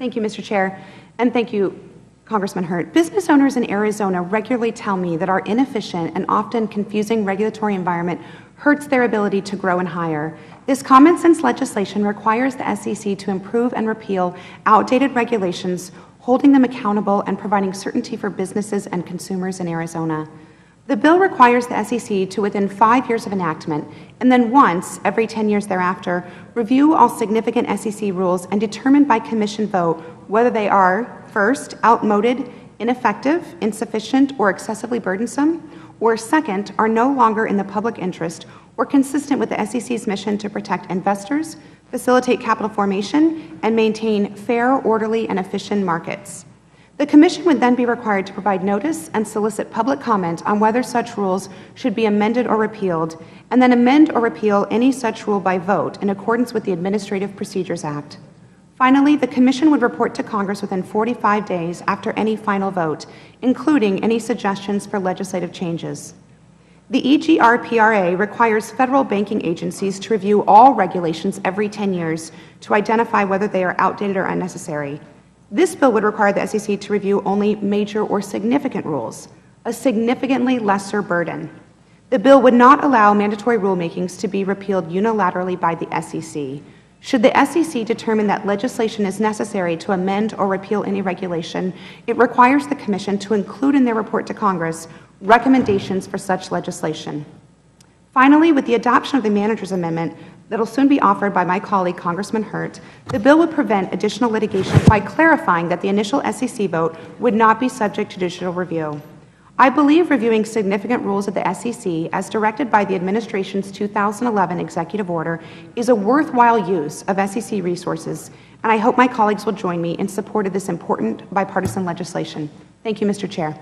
Thank you, Mr. Chair, and thank you, Congressman Hurt. Business owners in Arizona regularly tell me that our inefficient and often confusing regulatory environment hurts their ability to grow and hire. This common-sense legislation requires the SEC to improve and repeal outdated regulations, holding them accountable and providing certainty for businesses and consumers in Arizona. The bill requires the SEC to, within 5 years of enactment, and then once every 10 years thereafter, review all significant SEC rules and determine by commission vote whether they are, first, outmoded, ineffective, insufficient, or excessively burdensome, or second, are no longer in the public interest or consistent with the SEC's mission to protect investors, facilitate capital formation, and maintain fair, orderly, and efficient markets. The Commission would then be required to provide notice and solicit public comment on whether such rules should be amended or repealed, and then amend or repeal any such rule by vote in accordance with the Administrative Procedures Act. Finally, the Commission would report to Congress within 45 days after any final vote, including any suggestions for legislative changes. The EGRPRA requires federal banking agencies to review all regulations every 10 years to identify whether they are outdated or unnecessary. This bill would require the SEC to review only major or significant rules, a significantly lesser burden. The bill would not allow mandatory rulemakings to be repealed unilaterally by the SEC. Should the SEC determine that legislation is necessary to amend or repeal any regulation, it requires the Commission to include in their report to Congress recommendations for such legislation. Finally, with the adoption of the Manager's Amendment that will soon be offered by my colleague, Congressman Hurt, the bill would prevent additional litigation by clarifying that the initial SEC vote would not be subject to judicial review. I believe reviewing significant rules of the SEC, as directed by the Administration's 2011 Executive Order, is a worthwhile use of SEC resources, and I hope my colleagues will join me in support of this important bipartisan legislation. Thank you, Mr. Chair.